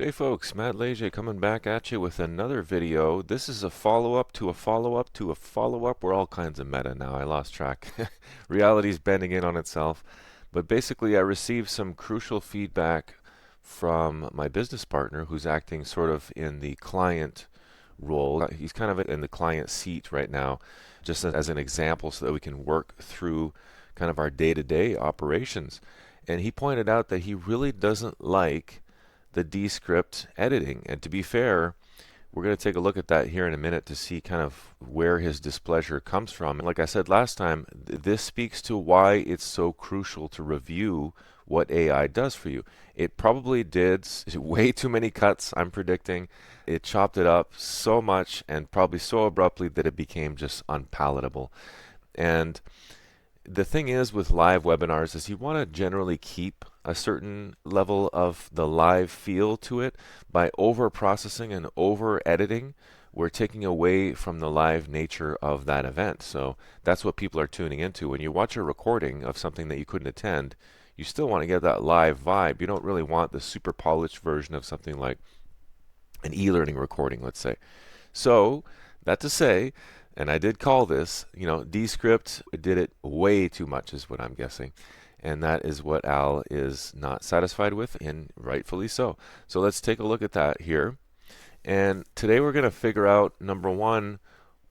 Hey folks, Matt Leger coming back at you with another video. This is a follow-up to a follow-up to a follow-up. We're all kinds of meta now. I lost track. Reality's bending in on itself. But basically, I received some crucial feedback from my business partner who's acting sort of in the client role. He's kind of in the client seat right now, just as an example so that we can work through kind of our day-to-day operations. And he pointed out that he really doesn't like the Descript editing. And to be fair, we're going to take a look at that here in a minute to see kind of where his displeasure comes from. And like I said last time, this speaks to why it's so crucial to review what AI does for you. It probably did way too many cuts, I'm predicting. It chopped it up so much and probably so abruptly that it became just unpalatable. And the thing is with live webinars is you want to generally keep a certain level of the live feel to it. By over processing and over editing, we're taking away from the live nature of that event. So that's what people are tuning into. When you watch a recording of something that you couldn't attend, you still want to get that live vibe. You don't really want the super polished version of something like an e-learning recording, let's say. So that to say, and I did call this, Descript did it way too much is what I'm guessing. And that is what Al is not satisfied with, and rightfully so. So let's take a look at that here. And today we're going to figure out, number one,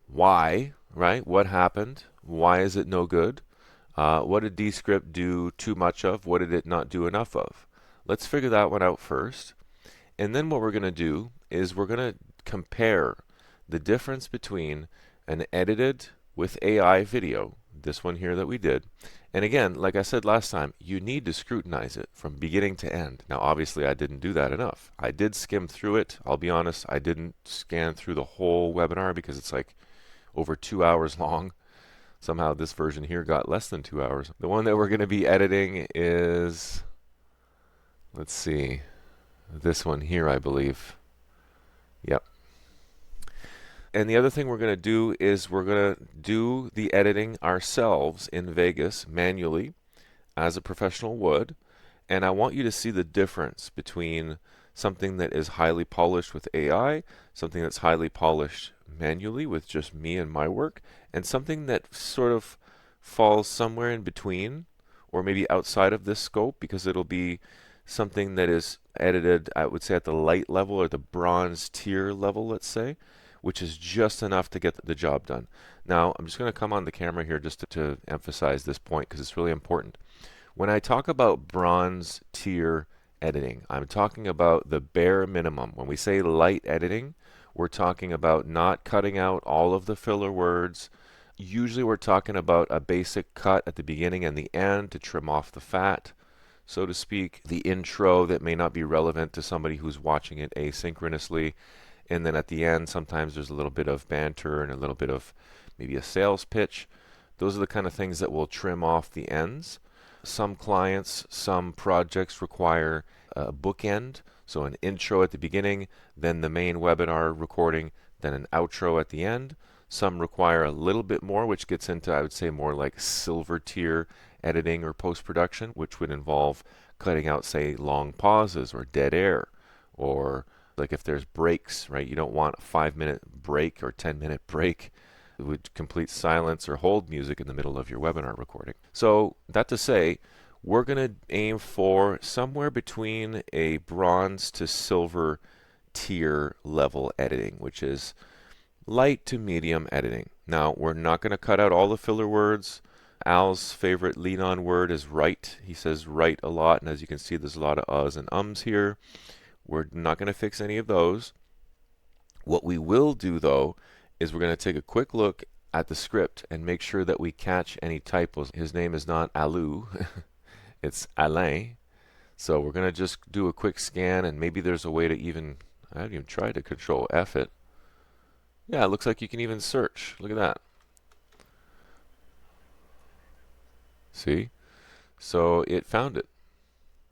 why, right? What happened? Why is it no good? What did Descript do too much of? What did it not do enough of? Let's figure that one out first. And then what we're going to do is we're going to compare the difference between an edited with AI video, this one here that we did. And again, like I said last time, you need to scrutinize it from beginning to end. Now, obviously, I didn't do that enough. I did skim through it. I'll be honest, I didn't scan through the whole webinar because it's like over 2 hours long. Somehow this version here got less than 2 hours. The one that we're going to be editing is, let's see, this one here, I believe. Yep. And the other thing we're going to do is we're going to do the editing ourselves in Vegas manually as a professional would. And I want you to see the difference between something that is highly polished with AI, something that's highly polished manually with just me and my work, and something that sort of falls somewhere in between or maybe outside of this scope because it'll be something that is edited, I would say, at the light level or the bronze tier level, let's say, which is just enough to get the job done. Now, I'm just going to come on the camera here just to emphasize this point because it's really important. When I talk about bronze tier editing, I'm talking about the bare minimum. When we say light editing, we're talking about not cutting out all of the filler words. Usually we're talking about a basic cut at the beginning and the end to trim off the fat, so to speak, the intro that may not be relevant to somebody who's watching it asynchronously. And then at the end, sometimes there's a little bit of banter and a little bit of maybe a sales pitch. Those are the kind of things that will trim off the ends. Some clients, some projects require a bookend, so an intro at the beginning, then the main webinar recording, then an outro at the end. Some require a little bit more, which gets into, I would say, more like silver tier editing or post-production, which would involve cutting out, say, long pauses or dead air, or like if there's breaks, right? You don't want a 5-minute break or 10-minute break with complete silence or hold music in the middle of your webinar recording. So that to say, we're going to aim for somewhere between a bronze to silver tier level editing, which is light to medium editing. Now, we're not going to cut out all the filler words. Al's favorite lean-on word is right. He says right a lot, and as you can see, there's a lot of uhs and ums here. We're not going to fix any of those. What we will do, though, is we're going to take a quick look at the script and make sure that we catch any typos. His name is not Alou, it's Alain. So we're going to just do a quick scan, and maybe there's a way to even, I haven't even tried to control F it. Yeah, it looks like you can even search. Look at that. See? So it found it.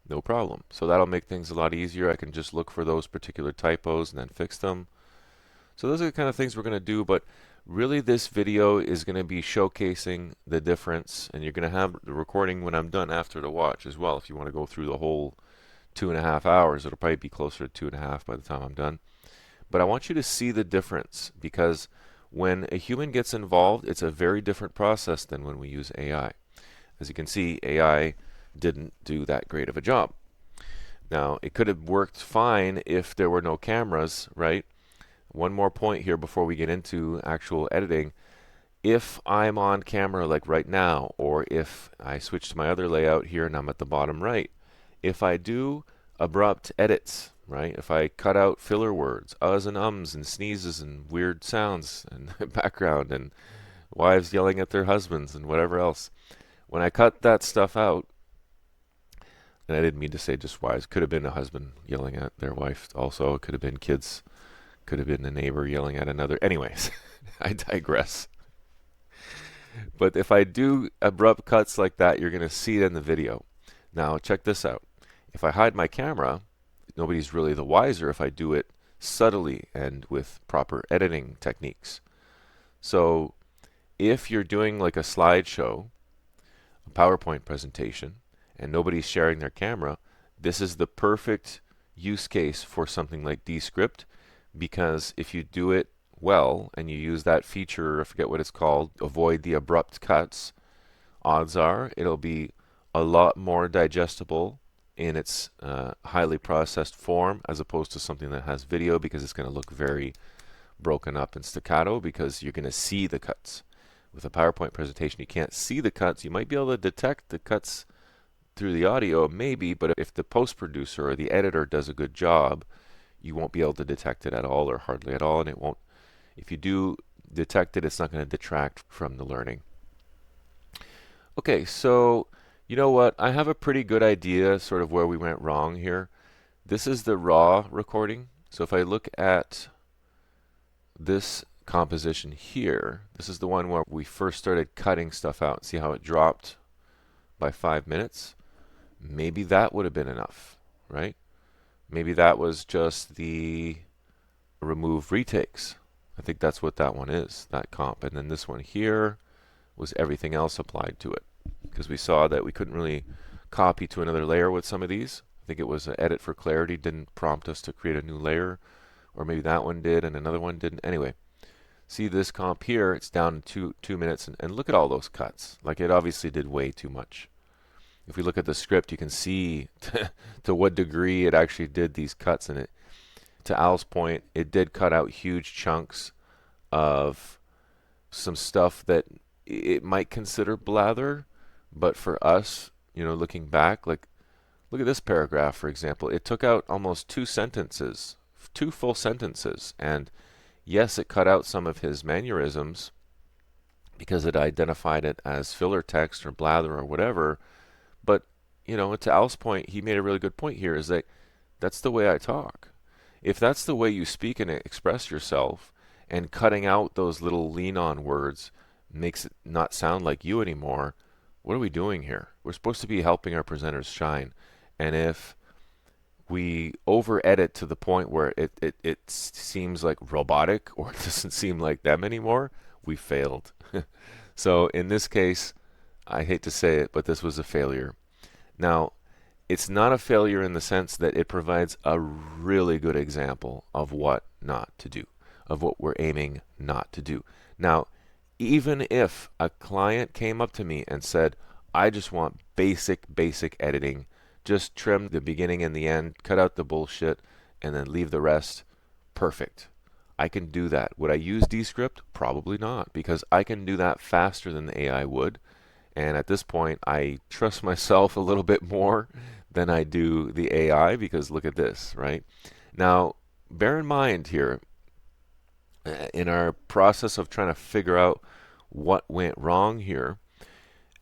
No problem. So that'll make things a lot easier. I can just look for those particular typos and then fix them. So those are the kind of things we're going to do, but really this video is going to be showcasing the difference, and you're going to have the recording when I'm done after to watch as well if you want to go through the whole 2.5 hours. It'll probably be closer to 2.5 by the time I'm done. But I want you to see the difference, because when a human gets involved, it's a very different process than when we use AI. As you can see, AI didn't do that great of a job. Now, it could have worked fine if there were no cameras, right? One more point here before we get into actual editing. If I'm on camera like right now, or if I switch to my other layout here and I'm at the bottom right, if I do abrupt edits, right? If I cut out filler words, uhs and ums and sneezes and weird sounds and background and wives yelling at their husbands and whatever else, when I cut that stuff out, and I didn't mean to say just wives, could have been a husband yelling at their wife also, it could have been kids, could have been a neighbor yelling at another. Anyways, I digress. But if I do abrupt cuts like that, you're going to see it in the video. Now, check this out. If I hide my camera, nobody's really the wiser if I do it subtly and with proper editing techniques. So if you're doing like a slideshow, a PowerPoint presentation, and nobody's sharing their camera, this is the perfect use case for something like Descript, because if you do it well and you use that feature, I forget what it's called, avoid the abrupt cuts, odds are it'll be a lot more digestible in its highly processed form, as opposed to something that has video, because it's going to look very broken up and staccato, because you're going to see the cuts. With a PowerPoint presentation, you can't see the cuts. You might be able to detect the cuts through the audio, maybe, but if the post producer or the editor does a good job, you won't be able to detect it at all, or hardly at all, and it won't. If you do detect it, it's not going to detract from the learning. Okay, so you know what? I have a pretty good idea sort of where we went wrong here. This is the raw recording. So if I look at this composition here, this is the one where we first started cutting stuff out. See how it dropped by 5 minutes? Maybe that would have been enough, right? Maybe that was just the remove retakes. I think that's what that one is, that comp. And then this one here was everything else applied to it, because we saw that we couldn't really copy to another layer with some of these. I think it was an edit for clarity, didn't prompt us to create a new layer, or maybe that one did and another one didn't. Anyway, see this comp here, it's down to 2 minutes, and look at all those cuts. Like, it obviously did way too much. If we look at the script, you can see to what degree it actually did these cuts. And it, to Al's point, it did cut out huge chunks of some stuff that it might consider blather, but for us, you know, looking back, like, look at this paragraph, for example. It took out almost 2 sentences, 2 full sentences, and yes, it cut out some of his mannerisms because it identified it as filler text or blather or whatever. But, you know, to Al's point, he made a really good point here, is that that's the way I talk. If that's the way you speak and express yourself, and cutting out those little lean-on words makes it not sound like you anymore, what are we doing here? We're supposed to be helping our presenters shine. And if we over-edit to the point where it seems like robotic, or it doesn't seem like them anymore, we failed. So in this case, I hate to say it, but this was a failure. Now, it's not a failure in the sense that it provides a really good example of what not to do, of what we're aiming not to do. Now, even if a client came up to me and said, I just want basic editing, just trim the beginning and the end, cut out the bullshit, and then leave the rest, perfect. I can do that. Would I use Descript? Probably not, because I can do that faster than the AI would. And at this point, I trust myself a little bit more than I do the AI, because look at this, right? Now, bear in mind here, in our process of trying to figure out what went wrong here,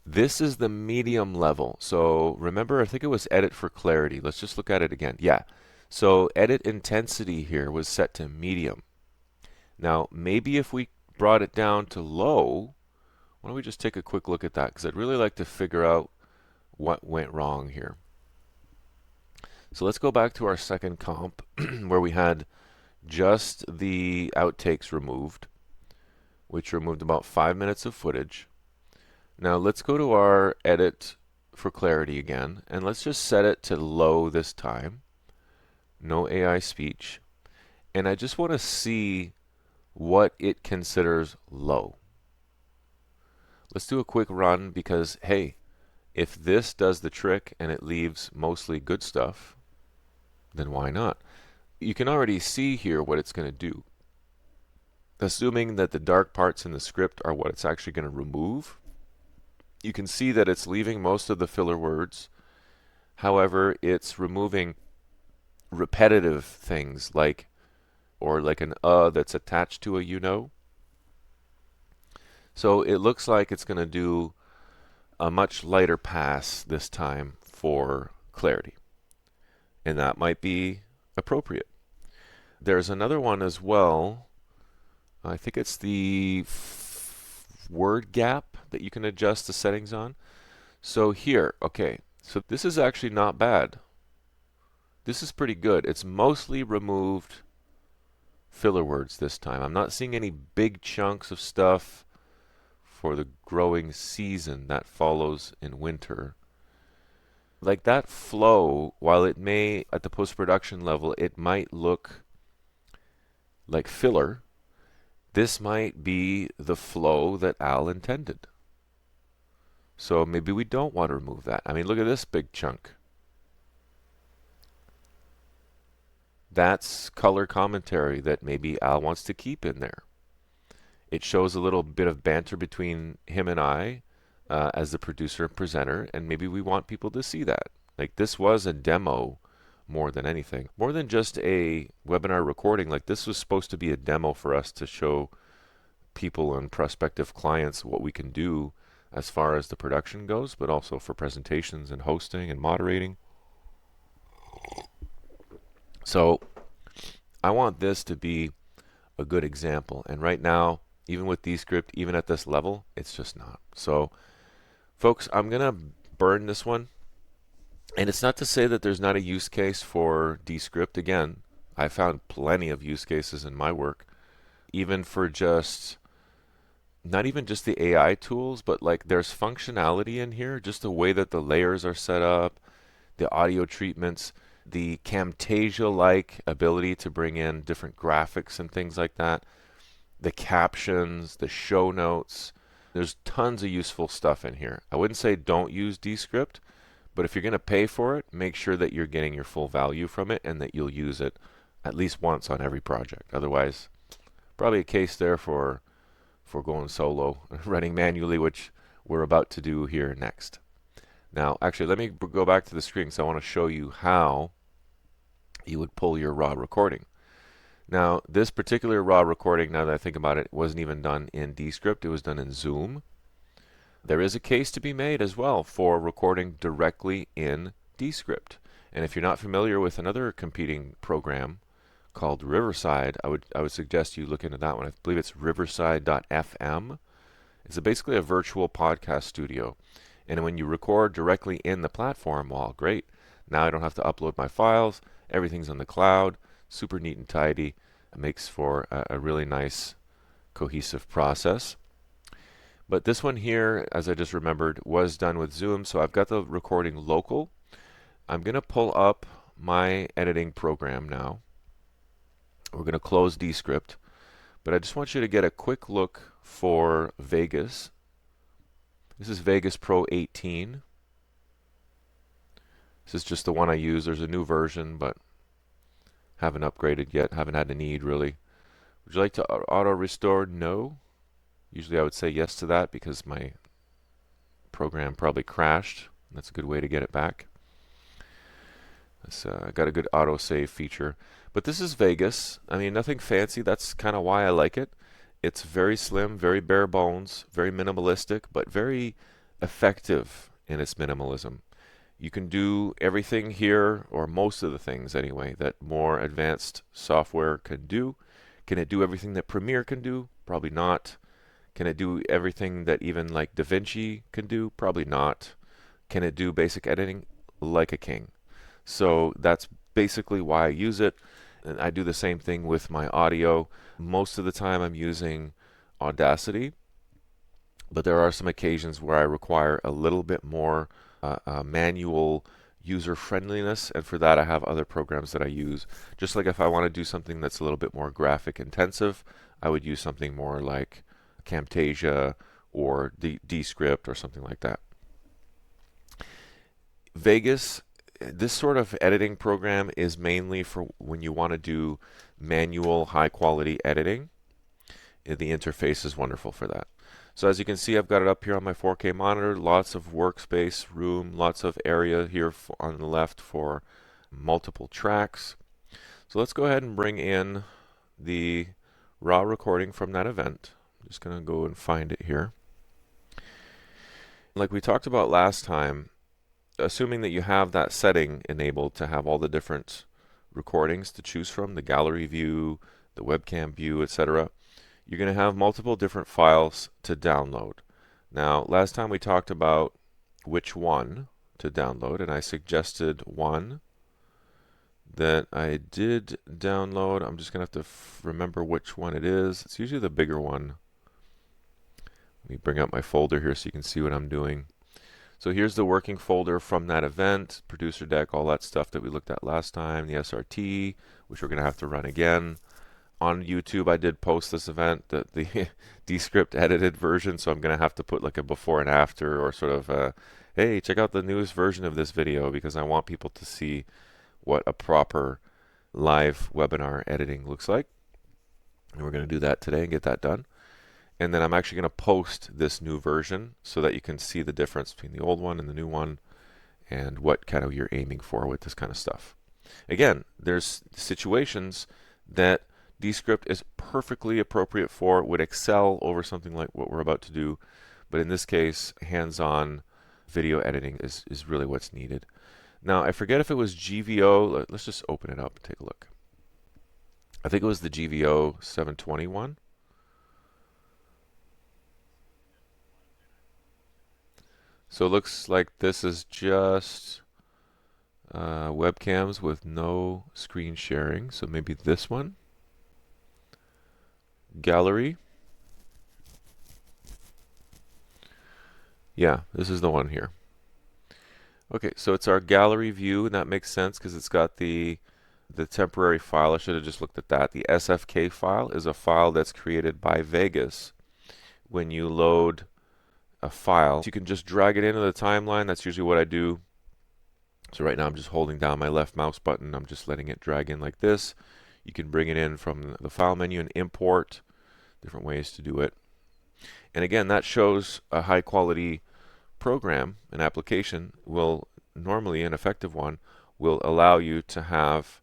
this is the medium level. So remember, I think it was edit for clarity. Let's just look at it again. Yeah. So edit intensity here was set to medium. Now, maybe if we brought it down to low, why don't we just take a quick look at that? Because I'd really like to figure out what went wrong here. So let's go back to our second comp where we had just the outtakes removed, which removed about 5 minutes of footage. Now let's go to our edit for clarity again, and let's just set it to low this time. No AI speech. And I just want to see what it considers low. Let's do a quick run because, hey, if this does the trick and it leaves mostly good stuff, then why not? You can already see here what it's going to do. Assuming that the dark parts in the script are what it's actually going to remove, you can see that it's leaving most of the filler words. However, it's removing repetitive things like, or like an that's attached to a you know. So it looks like it's going to do a much lighter pass this time for clarity. And that might be appropriate. There's another one as well. I think it's the word gap that you can adjust the settings on. So here, okay, so this is actually not bad. This is pretty good. It's mostly removed filler words this time. I'm not seeing any big chunks of stuff for the growing season that follows in winter. Like that flow, while it may, at the post-production level, it might look like filler, this might be the flow that Al intended. So maybe we don't want to remove that. I mean, look at this big chunk. That's color commentary that maybe Al wants to keep in there. It shows a little bit of banter between him and I as the producer and presenter, and maybe we want people to see that. Like, this was a demo more than anything. More than just a webinar recording, like this was supposed to be a demo for us to show people and prospective clients what we can do as far as the production goes, but also for presentations and hosting and moderating. So I want this to be a good example. And right now, even with Descript, even at this level, it's just not. So folks, I'm going to burn this one. And it's not to say that there's not a use case for Descript. Again, I found plenty of use cases in my work, even for just, not even just the AI tools, but like there's functionality in here, just the way that the layers are set up, the audio treatments, the Camtasia-like ability to bring in different graphics and things like that, the captions, the show notes. There's tons of useful stuff in here. I wouldn't say don't use Descript, but if you're going to pay for it, make sure that you're getting your full value from it and that you'll use it at least once on every project. Otherwise, probably a case there for going solo, running manually, which we're about to do here next. Now, actually, let me go back to the screen because I want to show you how you would pull your raw recording. Now, this particular raw recording, now that I think about it, wasn't even done in Descript. It was done in Zoom. There is a case to be made as well for recording directly in Descript. And if you're not familiar with another competing program called Riverside, I would suggest you look into that one. I believe it's riverside.fm. It's basically a virtual podcast studio. And when you record directly in the platform, well, great. Now I don't have to upload my files. Everything's on the cloud. Super neat and tidy. It makes for a really nice, cohesive process. But this one here, as I just remembered, was done with Zoom. So I've got the recording local. I'm going to pull up my editing program now. We're going to close Descript. But I just want you to get a quick look for Vegas. This is Vegas Pro 18. This is just the one I use. There's a new version, but haven't upgraded yet. Haven't had a need, really. Would you like to auto restore? No. Usually I would say yes to that because my program probably crashed. That's a good way to get it back. I got a good autosave feature. But this is Vegas. I mean, nothing fancy. That's kind of why I like it. It's very slim, very bare bones, very minimalistic, but very effective in its minimalism. You can do everything here, or most of the things anyway, that more advanced software can do. Can it do everything that Premiere can do? Probably not. Can it do everything that even like DaVinci can do? Probably not. Can it do basic editing? Like a king. So that's basically why I use it. And I do the same thing with my audio. Most of the time I'm using Audacity, but there are some occasions where I require a little bit more manual user friendliness, and for that I have other programs that I use. Just like if I want to do something that's a little bit more graphic intensive, I would use something more like Camtasia or Descript or something like that. Vegas, this sort of editing program is mainly for when you want to do manual high quality editing. The interface is wonderful for that. So as you can see, I've got it up here on my 4K monitor, lots of workspace room, lots of area here on the left for multiple tracks. So let's go ahead and bring in the raw recording from that event. I'm just going to go and find it here. Like we talked about last time, assuming that you have that setting enabled to have all the different recordings to choose from, the gallery view, the webcam view, etc., you're going to have multiple different files to download. Now, last time we talked about which one to download, and I suggested one that I did download. I'm just going to have to remember which one it is. It's usually the bigger one. Let me bring up my folder here so you can see what I'm doing. So here's the working folder from that event, producer deck, all that stuff that we looked at last time, the SRT, which we're going to have to run again. On YouTube, I did post this event, the Descript edited version, so I'm going to have to put like a before and after, or sort of a, hey, check out the newest version of this video, because I want people to see what a proper live webinar editing looks like. And we're going to do that today and get that done. And then I'm actually going to post this new version so that you can see the difference between the old one and the new one and what kind of you're aiming for with this kind of stuff. Again, there's situations that Descript is perfectly appropriate for, would excel over something like what we're about to do, but in this case, hands-on video editing is really what's needed. Now, I forget if it was GVO. Let's just open it up and take a look. I think it was the GVO 721. So it looks like this is just webcams with no screen sharing. So maybe this one. Gallery. Yeah, this is the one here. Okay, so it's our gallery view, and that makes sense because it's got the temporary file. I should have just looked at that. The SFK file is a file that's created by Vegas when you load a file. So you can just drag it into the timeline. That's usually what I do. So right now I'm just holding down my left mouse button. I'm just letting it drag in like this. You can bring it in from the file menu and import. Different ways to do it. And again, that shows a high quality program. An application will normally, an effective one, will allow you to have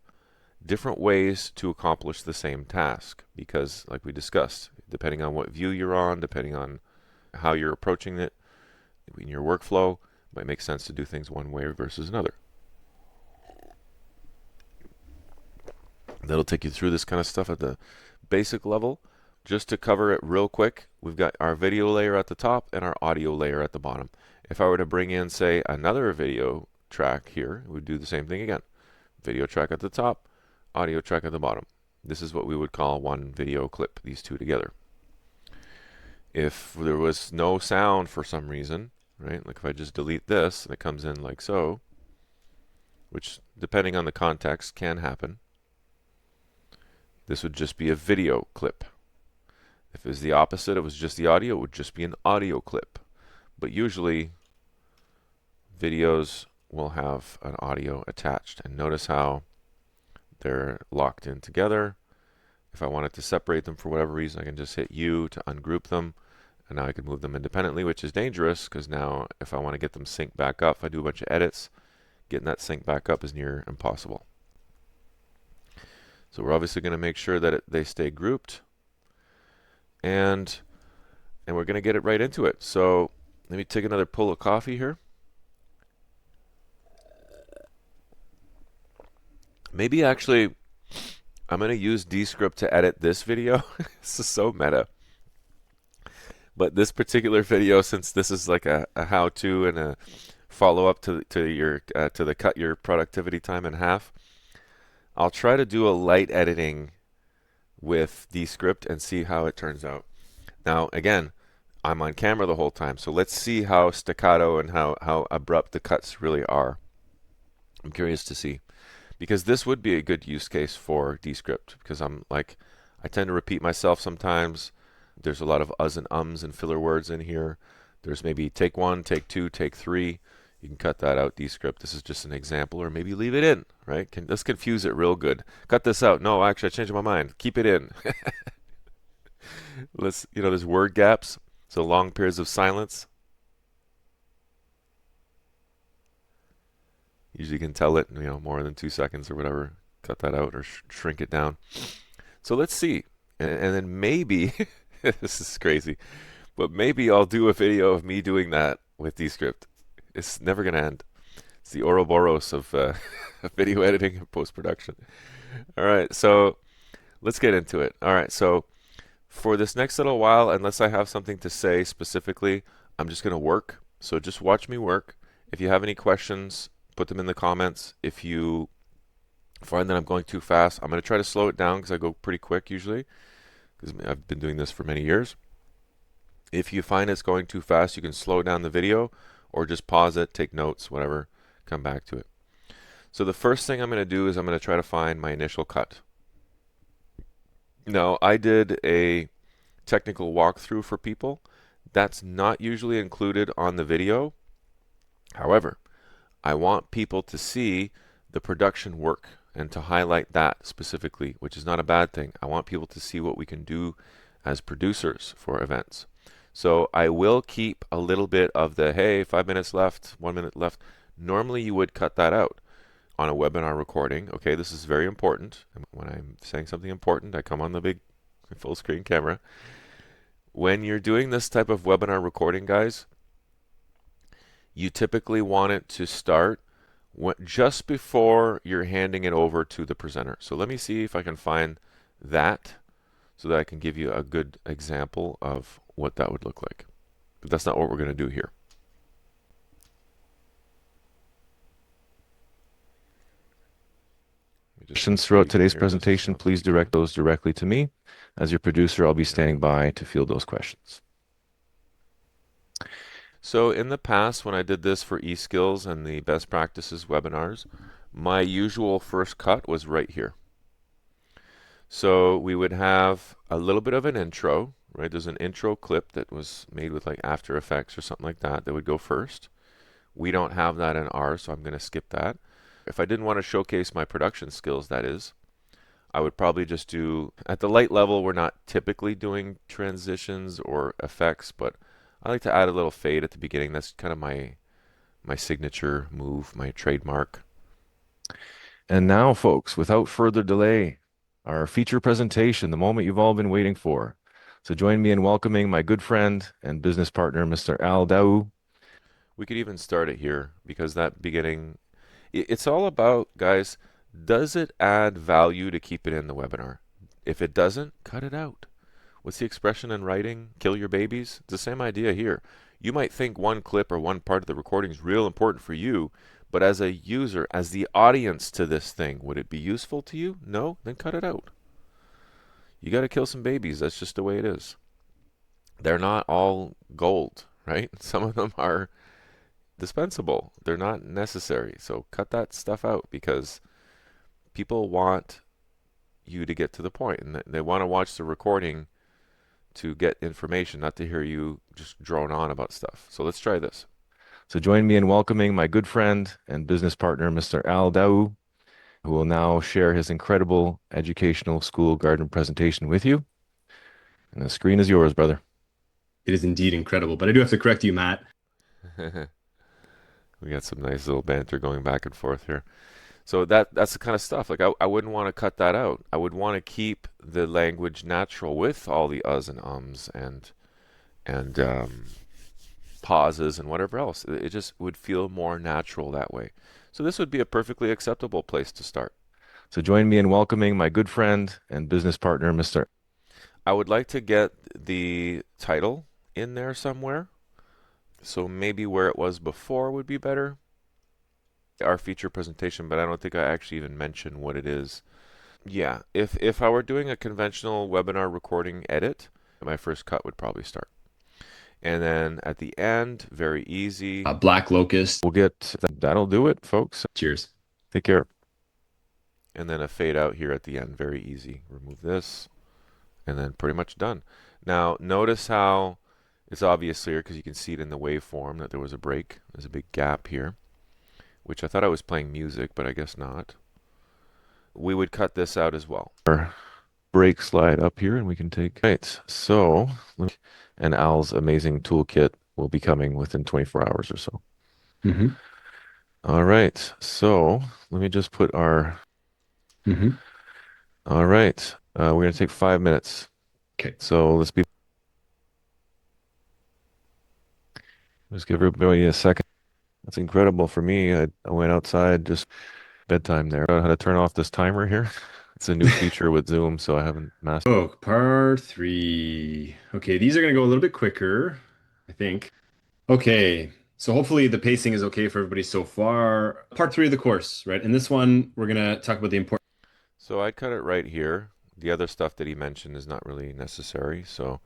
different ways to accomplish the same task, because like we discussed, depending on what view you're on, depending on how you're approaching it in your workflow, it might make sense to do things one way versus another. That'll take you through this kind of stuff at the basic level. Just to cover it real quick, we've got our video layer at the top and our audio layer at the bottom. If I were to bring in, say, another video track here, we'd do the same thing again. Video track at the top, audio track at the bottom. This is what we would call one video clip, these two together. If there was no sound for some reason, right, like if I just delete this and it comes in like so, which depending on the context can happen, this would just be a video clip. If it was the opposite, it was just the audio, it would just be an audio clip. But usually, videos will have an audio attached. And notice how they're locked in together. If I wanted to separate them for whatever reason, I can just hit U to ungroup them. And now I can move them independently, which is dangerous, because now if I want to get them synced back up, if I do a bunch of edits, getting that synced back up is near impossible. So we're obviously going to make sure that they stay grouped. And we're going to get it right into it. So let me take another pull of coffee here. Maybe actually I'm going to use Descript to edit this video. This is so meta. But this particular video, since this is like a how-to and a follow-up to the cut your productivity time in half, I'll try to do a light editing with Descript and see how it turns out. Now, again, I'm on camera the whole time. So let's see how staccato and how abrupt the cuts really are. I'm curious to see. Because this would be a good use case for Descript, because I tend to repeat myself sometimes. There's a lot of uhs and ums and filler words in here. There's maybe take one, take two, take three. You can cut that out, Descript. This is just an example, or maybe leave it in, right? Let's confuse it real good. Cut this out. No, actually, I changed my mind. Keep it in. There's word gaps, so long periods of silence. Usually you can tell it, more than 2 seconds or whatever. Cut that out or shrink it down. So let's see. And then maybe, this is crazy, but maybe I'll do a video of me doing that with Descript. It's never going to end. It's the Ouroboros of video editing and post-production. All right, so let's get into it. All right, so for this next little while, unless I have something to say specifically, I'm just going to work. So just watch me work. If you have any questions, put them in the comments. If you find that I'm going too fast, I'm going to try to slow it down because I go pretty quick usually, because I've been doing this for many years. If you find it's going too fast, you can slow down the video or just pause it, take notes, whatever, come back to it. So the first thing I'm going to do is I'm going to try to find my initial cut. Now, I did a technical walkthrough for people. That's not usually included on the video. However, I want people to see the production work and to highlight that specifically, which is not a bad thing. I want people to see what we can do as producers for events. So I will keep a little bit of the, hey, 5 minutes left, 1 minute left. Normally you would cut that out on a webinar recording. Okay, this is very important. When I'm saying something important, I come on the big full screen camera. When you're doing this type of webinar recording, guys, you typically want it to start just before you're handing it over to the presenter. So let me see if I can find that so that I can give you a good example of what that would look like. But that's not what we're going to do here. Questions throughout today's presentation, please direct those directly to me. As your producer, I'll be standing by to field those questions. So in the past, when I did this for eSkills and the best practices webinars, my usual first cut was right here. So we would have a little bit of an intro, right? There's an intro clip that was made with like After Effects or something like that would go first. We don't have that in ours, so I'm going to skip that. If I didn't want to showcase my production skills, that is, I would probably just do, at the light level, we're not typically doing transitions or effects, but I like to add a little fade at the beginning. That's kind of my signature move, my trademark. And now, folks, without further delay, our feature presentation, the moment you've all been waiting for. So join me in welcoming my good friend and business partner, Mr. Al Daou. We could even start it here because that beginning, it's all about, guys, does it add value to keep it in the webinar? If it doesn't, cut it out. What's the expression in writing? Kill your babies? It's the same idea here. You might think one clip or one part of the recording is real important for you, but as a user, as the audience to this thing, would it be useful to you? No? Then cut it out. You got to kill some babies. That's just the way it is. They're not all gold, right? Some of them are dispensable. They're not necessary. So cut that stuff out because people want you to get to the point and they want to watch the recording to get information, not to hear you just drone on about stuff. So let's try this. So join me in welcoming my good friend and business partner, Mr. Al Daou, who will now share his incredible educational school garden presentation with you. And the screen is yours, brother. It is indeed incredible, but I do have to correct you, Matt. We got some nice little banter going back and forth here. So that's the kind of stuff. Like I wouldn't want to cut that out. I would want to keep the language natural with all the uhs and ums and pauses and whatever else. It just would feel more natural that way. So this would be a perfectly acceptable place to start. So join me in welcoming my good friend and business partner, Mr. I would like to get the title in there somewhere. So maybe where it was before would be better. Our feature presentation, but I don't think I actually even mentioned what it is. Yeah, if I were doing a conventional webinar recording edit, my first cut would probably start. And then at the end, very easy. Black locust. We'll get, that'll do it, folks. Cheers. Take care. And then a fade out here at the end, very easy. Remove this, and then pretty much done. Now, notice how it's obvious here because you can see it in the waveform that there was a break. There's a big gap here, which I thought I was playing music, but I guess not. We would cut this out as well. Our break slide up here and we can take, right, so, and Al's amazing toolkit will be coming within 24 hours or so. Mm-hmm. All right, so let me just put our, Mm-hmm. all right, we're going to take 5 minutes. Okay. So let's give everybody a second. That's incredible for me. I went outside, just bedtime there. I don't know how to turn off this timer here. It's a new feature with Zoom, so I haven't mastered. Oh, part 3. Okay, these are going to go a little bit quicker, I think. Okay, so hopefully the pacing is okay for everybody so far. Part 3 of the course, right? In this one, we're going to talk about the important. So I'd cut it right here. The other stuff that he mentioned is not really necessary. So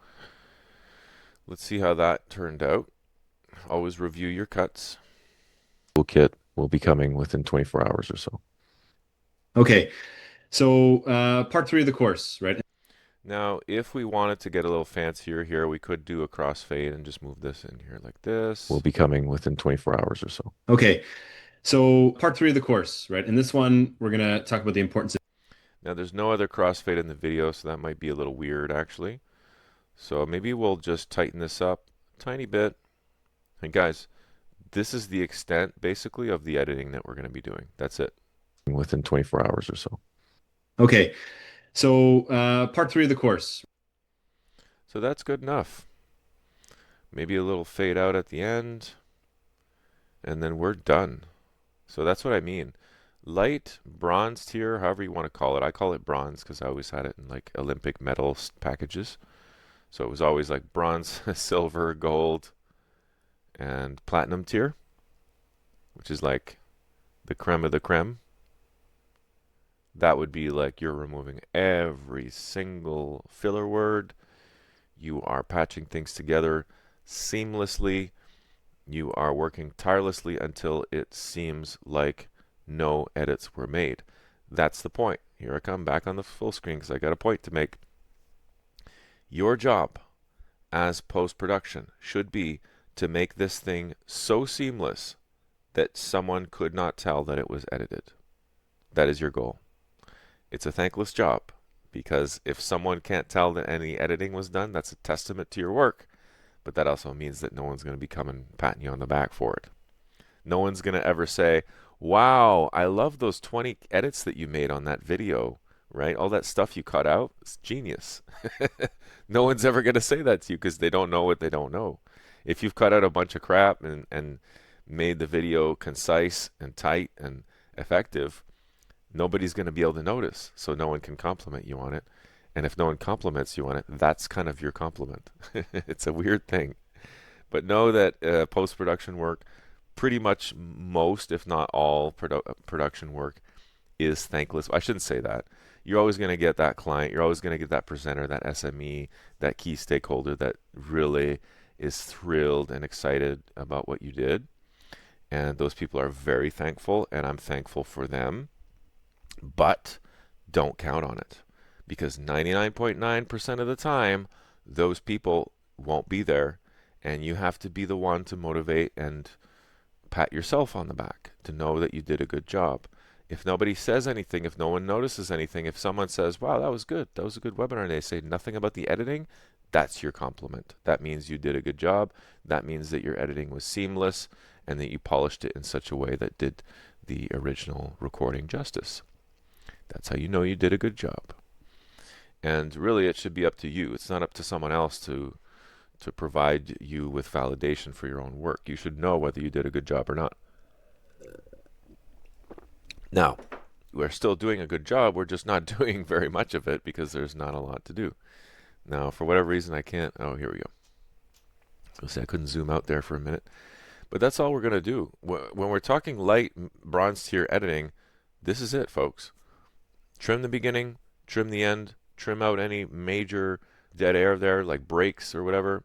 let's see how that turned out. Always review your cuts. Toolkit will be coming within 24 hours or so. Okay, so part 3 of the course, right? Now, if we wanted to get a little fancier here, we could do a crossfade and just move this in here like this. Will be coming within 24 hours or so. Okay, so part 3 of the course, right? In this one, we're going to talk about the importance of. Now, there's no other crossfade in the video, so that might be a little weird, actually. So maybe we'll just tighten this up a tiny bit. And guys, this is the extent, basically, of the editing that we're going to be doing. That's it. Within 24 hours or so. Okay, so part 3 of the course. So that's good enough. Maybe a little fade out at the end. And then we're done. So that's what I mean. Light bronze tier, however you want to call it. I call it bronze because I always had it in like Olympic medal packages. So it was always like bronze, silver, gold, and platinum tier, which is like the creme of the creme. That would be like you're removing every single filler word. You are patching things together seamlessly. You are working tirelessly until it seems like no edits were made. That's the point. Here I come back on the full screen because I got a point to make. Your job as post-production should be to make this thing so seamless that someone could not tell that it was edited. That is your goal. It's a thankless job because if someone can't tell that any editing was done, that's a testament to your work. But that also means that no one's going to be coming patting you on the back for it. No one's going to ever say, wow, I love those 20 edits that you made on that video, right? All that stuff you cut out, it's genius. No one's ever going to say that to you because they don't know what they don't know. If you've cut out a bunch of crap and made the video concise and tight and effective, nobody's going to be able to notice, so no one can compliment you on it. And if no one compliments you on it, that's kind of your compliment. It's a weird thing. But know that post-production work, pretty much most, if not all, production work is thankless. I shouldn't say that. You're always going to get that client. You're always going to get that presenter, that SME, that key stakeholder that really is thrilled and excited about what you did. And those people are very thankful, and I'm thankful for them. But don't count on it. Because 99.9% of the time, those people won't be there, and you have to be the one to motivate and pat yourself on the back to know that you did a good job. If nobody says anything, if no one notices anything, if someone says, wow, that was good, that was a good webinar, and they say nothing about the editing, that's your compliment. That means you did a good job. That means that your editing was seamless and that you polished it in such a way that did the original recording justice. That's how you know you did a good job. And really, it should be up to you. It's not up to someone else to provide you with validation for your own work. You should know whether you did a good job or not. Now, we're still doing a good job. We're just not doing very much of it because there's not a lot to do. Now, for whatever reason, I can't. Oh, here we go. I'll say I couldn't zoom out there for a minute. But that's all we're going to do. When we're talking light bronze tier editing, this is it, folks. Trim the beginning, trim the end, trim out any major dead air there, like breaks or whatever.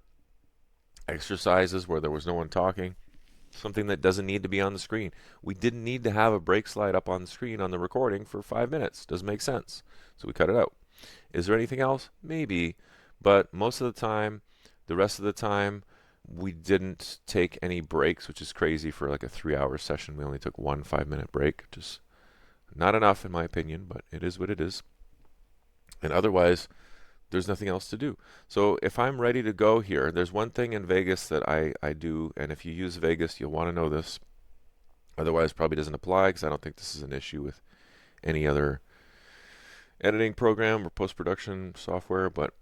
exercises where there was no one talking, something that doesn't need to be on the screen. We didn't need to have a break slide up on the screen on the recording for 5 minutes. Doesn't make sense. So we cut it out. Is there anything else? Maybe. But most of the time, the rest of the time, we didn't take any breaks, which is crazy for like a 3-hour session. We only took one 5-minute break, which is not enough in my opinion, but it is what it is. And otherwise, there's nothing else to do. So if I'm ready to go here, there's one thing in Vegas that I do, and if you use Vegas, you'll want to know this. Otherwise, probably doesn't apply because I don't think this is an issue with any other editing program or post-production software. But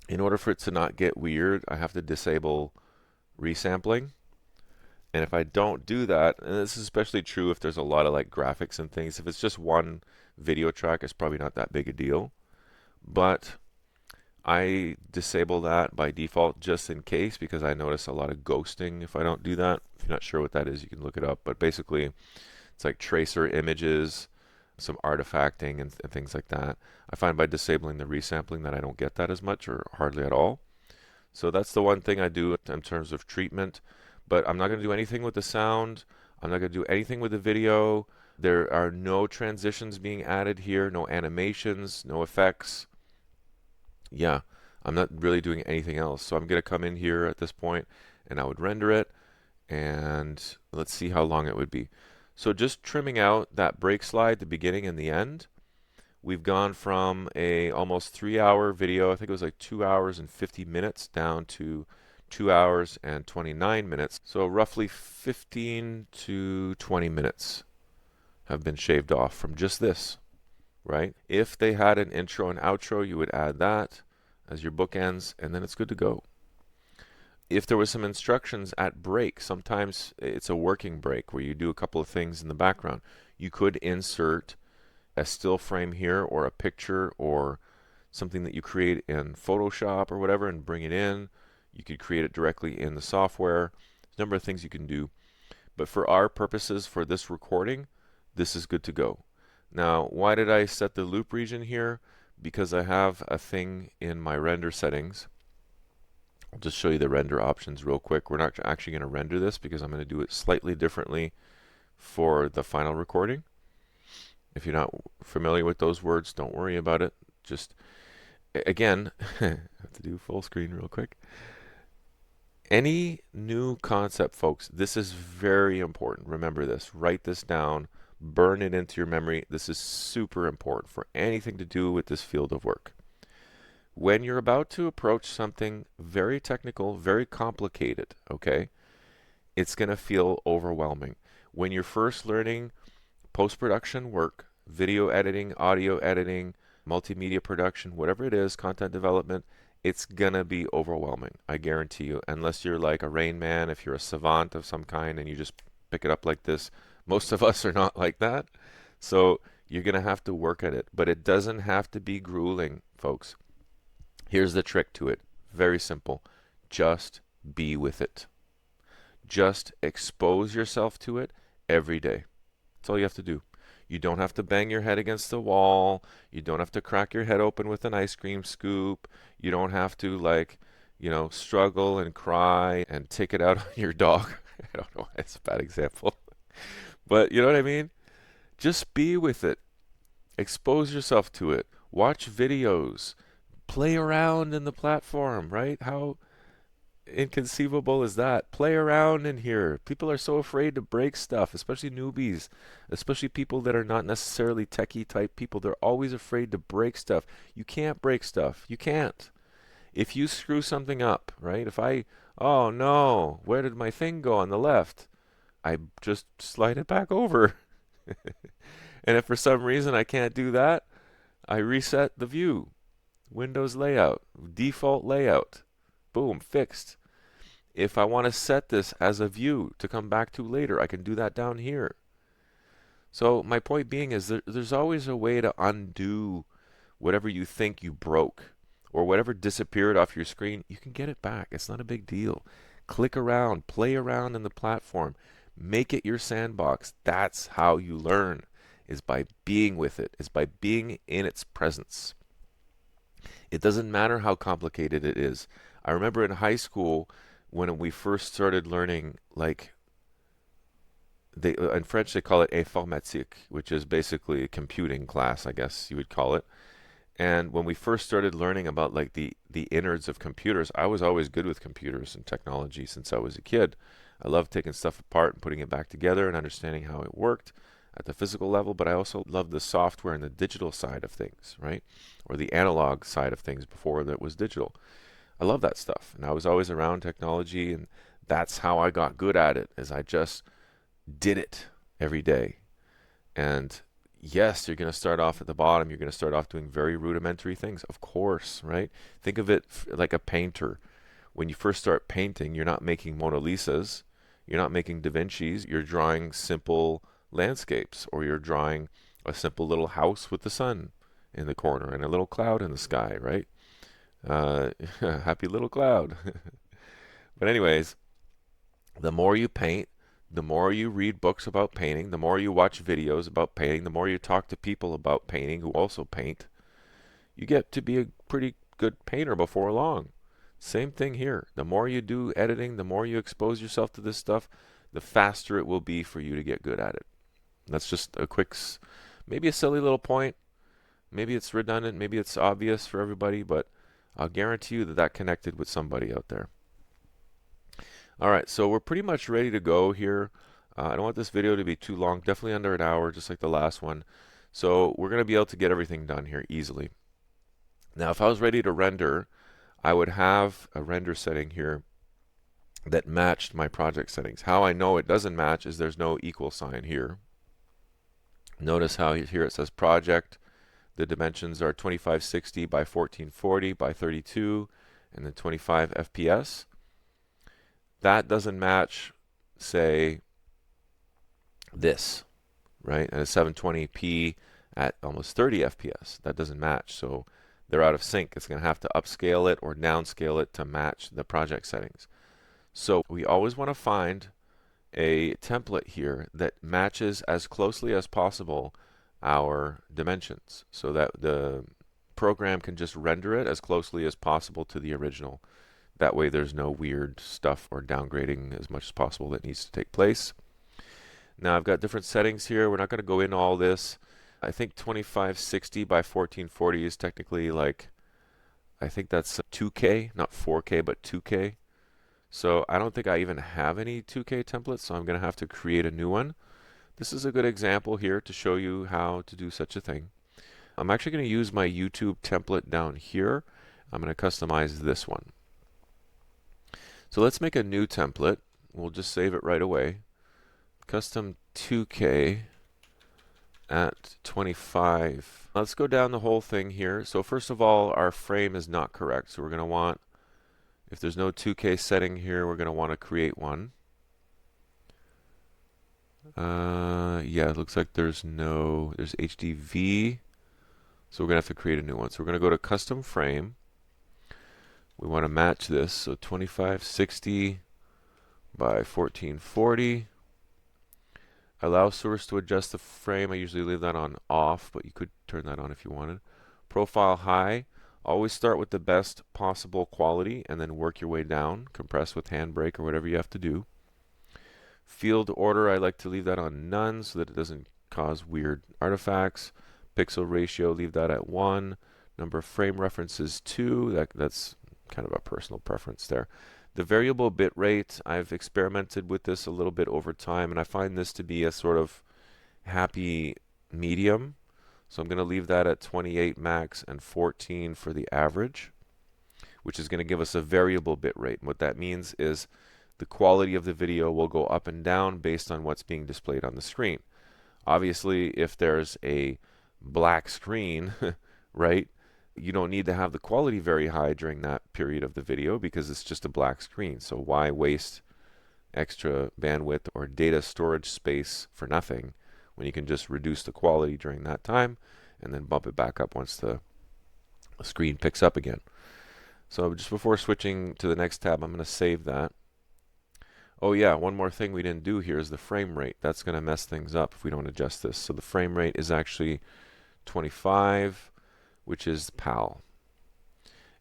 in order for it to not get weird, I have to disable resampling. And if I don't do that, and this is especially true if there's a lot of like graphics and things, if it's just one video track, it's probably not that big a deal. But I disable that by default just in case, because I notice a lot of ghosting if I don't do that. If you're not sure what that is, you can look it up. But basically, it's like tracer images, some artifacting and things like that. I find by disabling the resampling that I don't get that as much or hardly at all. So that's the one thing I do in terms of treatment. But I'm not going to do anything with the sound. I'm not going to do anything with the video. There are no transitions being added here, no animations, no effects. Yeah, I'm not really doing anything else. So I'm going to come in here at this point and I would render it, and let's see how long it would be. So just trimming out that break slide, the beginning and the end, we've gone from a almost 3-hour video, I think it was like 2 hours and 50 minutes, down to 2 hours and 29 minutes. So roughly 15 to 20 minutes have been shaved off from just this, right? If they had an intro and outro, you would add that as your bookends, and then it's good to go. If there was some instructions at break, sometimes it's a working break where you do a couple of things in the background. You could insert a still frame here or a picture or something that you create in Photoshop or whatever and bring it in. You could create it directly in the software. There's a number of things you can do. But for our purposes for this recording, this is good to go. Now, why did I set the loop region here? Because I have a thing in my render settings. I'll just show you the render options real quick. We're not actually going to render this because I'm going to do it slightly differently for the final recording. If you're not familiar with those words, don't worry about it. Just, again, I have to do full screen real quick. Any new concept, folks, this is very important. Remember this. Write this down. Burn it into your memory. This is super important for anything to do with this field of work. When you're about to approach something very technical, very complicated, okay, it's going to feel overwhelming. When you're first learning post-production work, video editing, audio editing, multimedia production, whatever it is, content development, it's going to be overwhelming, I guarantee you, unless you're like a Rain Man, if you're a savant of some kind and you just pick it up like this. Most of us are not like that, so you're going to have to work at it, but it doesn't have to be grueling, folks. Here's the trick to it. Very simple. Just be with it. Just expose yourself to it every day. That's all you have to do. You don't have to bang your head against the wall. You don't have to crack your head open with an ice cream scoop. You don't have to, like, struggle and cry and take it out on your dog. I don't know why it's a bad example. But you know what I mean? Just be with it. Expose yourself to it. Watch videos. Play around in the platform, right? How inconceivable is that? Play around in here. People are so afraid to break stuff, especially newbies, especially people that are not necessarily techie type people. They're always afraid to break stuff. You can't break stuff. You can't. If you screw something up, right? Oh no, where did my thing go on the left? I just slide it back over. And if for some reason I can't do that, I reset the view. Windows layout, default layout, boom, fixed. If I want to set this as a view to come back to later, I can do that down here. So my point being is there's always a way to undo whatever you think you broke or whatever disappeared off your screen. You can get it back. It's not a big deal. Click around, play around in the platform, make it your sandbox. That's how you learn, is by being with it, is by being in its presence. It doesn't matter how complicated it is. I remember in high school, when we first started learning, like in French they call it informatique, which is basically a computing class, I guess you would call it. And when we first started learning about like the innards of computers, I was always good with computers and technology since I was a kid. I loved taking stuff apart and putting it back together and understanding how it worked at the physical level, but I also loved the software and the digital side of things, right? Or the analog side of things before that was digital. I love that stuff. And I was always around technology, and that's how I got good at it, is I just did it every day. And yes, you're going to start off at the bottom. You're going to start off doing very rudimentary things, of course, right? Think of it like a painter. When you first start painting, you're not making Mona Lisas, you're not making Da Vinci's, you're drawing simple landscapes, or you're drawing a simple little house with the sun in the corner and a little cloud in the sky, right? Happy little cloud. But anyways, the more you paint, the more you read books about painting, the more you watch videos about painting, the more you talk to people about painting who also paint, you get to be a pretty good painter before long. Same thing here. The more you do editing, the more you expose yourself to this stuff, the faster it will be for you to get good at it. That's just a quick, maybe a silly little point. Maybe it's redundant, maybe it's obvious for everybody, but I'll guarantee you that that connected with somebody out there. All right, so we're pretty much ready to go here. I don't want this video to be too long, definitely under an hour, just like the last one. So we're going to be able to get everything done here easily. Now, if I was ready to render, I would have a render setting here that matched my project settings. How I know it doesn't match is there's no equal sign here. Notice how here it says project. The dimensions are 2560 by 1440 by 32 and then 25 FPS. That doesn't match, say, this, right? At a 720p at almost 30 FPS. That doesn't match, so they're out of sync. It's going to have to upscale it or downscale it to match the project settings. So we always want to find a template here that matches as closely as possible our dimensions so that the program can just render it as closely as possible to the original. That way there's no weird stuff or downgrading as much as possible that needs to take place. Now I've got different settings here. We're not going to go into all this. I think 2560 by 1440 is technically like, I think that's 2K, not 4K, but 2K. So I don't think I even have any 2K templates, so I'm going to have to create a new one. This is a good example here to show you how to do such a thing. I'm actually going to use my YouTube template down here. I'm going to customize this one. So let's make a new template. We'll just save it right away. Custom 2K at 25. Let's go down the whole thing here. So first of all, our frame is not correct. So we're going to want, if there's no 2K setting here, we're going to want to create one. Yeah, it looks like there's HDV. So we're going to have to create a new one. So we're going to go to custom frame. We want to match this. So 2560 by 1440. Allow source to adjust the frame. I usually leave that on off, but you could turn that on if you wanted. Profile high. Always start with the best possible quality and then work your way down. Compress with handbrake or whatever you have to do. Field order, I like to leave that on none so that it doesn't cause weird artifacts. Pixel ratio, leave that at 1. Number of frame references 2. That's kind of a personal preference there. The variable bit rate, I've experimented with this a little bit over time, and I find this to be a sort of happy medium. So I'm going to leave that at 28 max and 14 for the average, which is going to give us a variable bit rate. And what that means is the quality of the video will go up and down based on what's being displayed on the screen. Obviously, if there's a black screen, right, you don't need to have the quality very high during that period of the video because it's just a black screen. So why waste extra bandwidth or data storage space for nothing when you can just reduce the quality during that time and then bump it back up once the screen picks up again. So just before switching to the next tab, I'm going to save that. Oh yeah, one more thing we didn't do here is the frame rate. That's going to mess things up if we don't adjust this. So the frame rate is actually 25, which is PAL.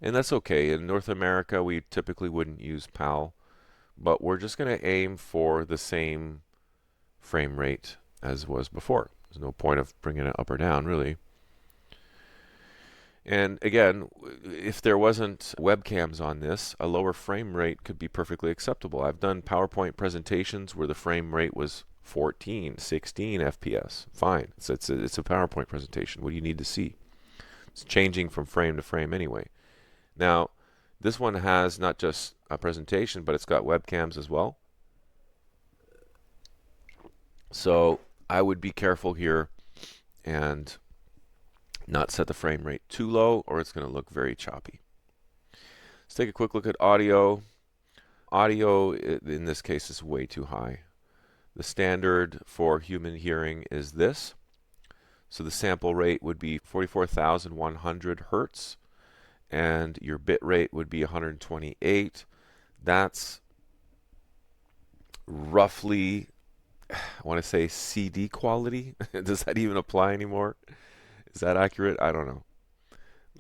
And that's okay. In North America, we typically wouldn't use PAL. but we're just going to aim for the same frame rate as was before. There's no point of bringing it up or down, really. And again, if there wasn't webcams on this, a lower frame rate could be perfectly acceptable. I've done PowerPoint presentations where the frame rate was 14, 16 FPS. Fine. It's a PowerPoint presentation. What do you need to see? It's changing from frame to frame anyway. Now, this one has not just a presentation, but it's got webcams as well. So I would be careful here and not set the frame rate too low, or it's going to look very choppy. Let's take a quick look at audio. Audio, in this case, is way too high. The standard for human hearing is this. So the sample rate would be 44,100 hertz, and your bit rate would be 128. That's roughly, I want to say CD quality. Does that even apply anymore? Is that accurate? I don't know.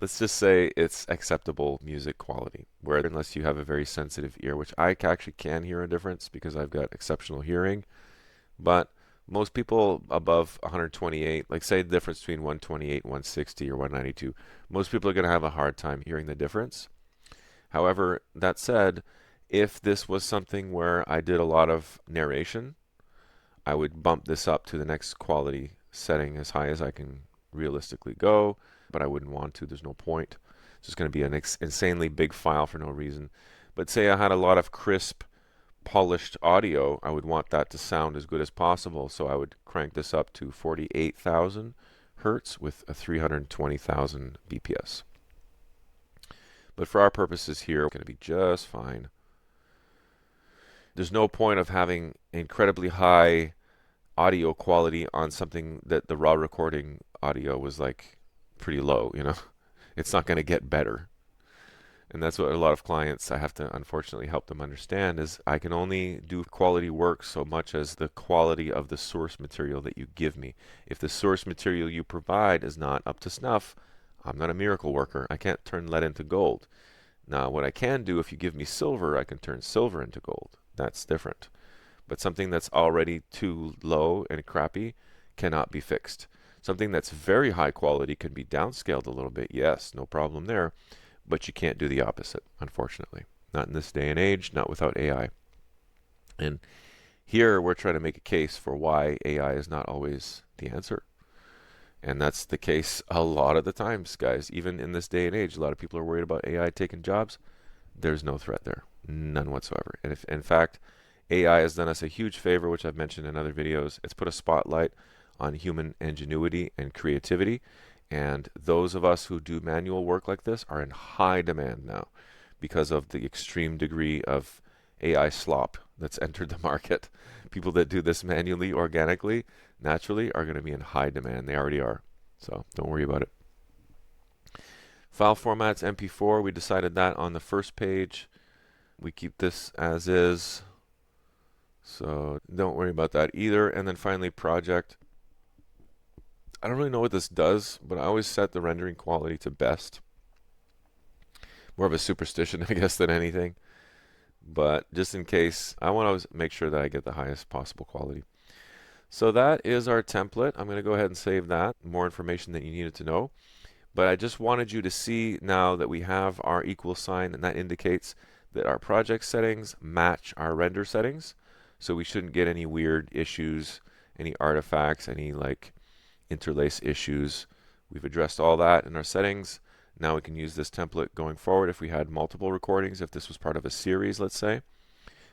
Let's just say it's acceptable music quality, where unless you have a very sensitive ear, which I actually can hear a difference because I've got exceptional hearing, but most people above 128, like say the difference between 128, 160, or 192, most people are going to have a hard time hearing the difference. However, that said, if this was something where I did a lot of narration, I would bump this up to the next quality setting as high as I can realistically go, but I wouldn't want to. There's no point. It's just going to be an insanely big file for no reason. But say I had a lot of crisp, polished audio, I would want that to sound as good as possible, so I would crank this up to 48,000 hertz with a 320,000 BPS. But for our purposes here, it's going to be just fine. There's no point of having incredibly high audio quality on something that the raw recording audio was like pretty low, you know. It's not going to get better. And that's what a lot of clients, I have to unfortunately help them understand, is I can only do quality work so much as the quality of the source material that you give me. If the source material you provide is not up to snuff, I'm not a miracle worker. I can't turn lead into gold. Now, what I can do, if you give me silver, I can turn silver into gold. That's different. But something that's already too low and crappy cannot be fixed. Something that's very high quality can be downscaled a little bit. Yes, no problem there. But you can't do the opposite, unfortunately. Not in this day and age, not without AI. And here we're trying to make a case for why AI is not always the answer. And that's the case a lot of the times, guys. Even in this day and age, a lot of people are worried about AI taking jobs. There's no threat there. None whatsoever. And if, in fact, AI has done us a huge favor, which I've mentioned in other videos. It's put a spotlight on human ingenuity and creativity. And those of us who do manual work like this are in high demand now because of the extreme degree of AI slop that's entered the market. People that do this manually, organically, naturally are going to be in high demand. They already are. So don't worry about it. File formats, MP4. We decided that on the first page. We keep this as is. So don't worry about that either. And then finally, project. I don't really know what this does, but I always set the rendering quality to best. More of a superstition, I guess, than anything. But just in case, I want to make sure that I get the highest possible quality. So that is our template. I'm going to go ahead and save that. More information that you needed to know. But I just wanted you to see now that we have our equal sign, and that indicates that our project settings match our render settings. So we shouldn't get any weird issues, any artifacts, any like interlace issues. We've addressed all that in our settings. Now we can use this template going forward. If we had multiple recordings, if this was part of a series, let's say,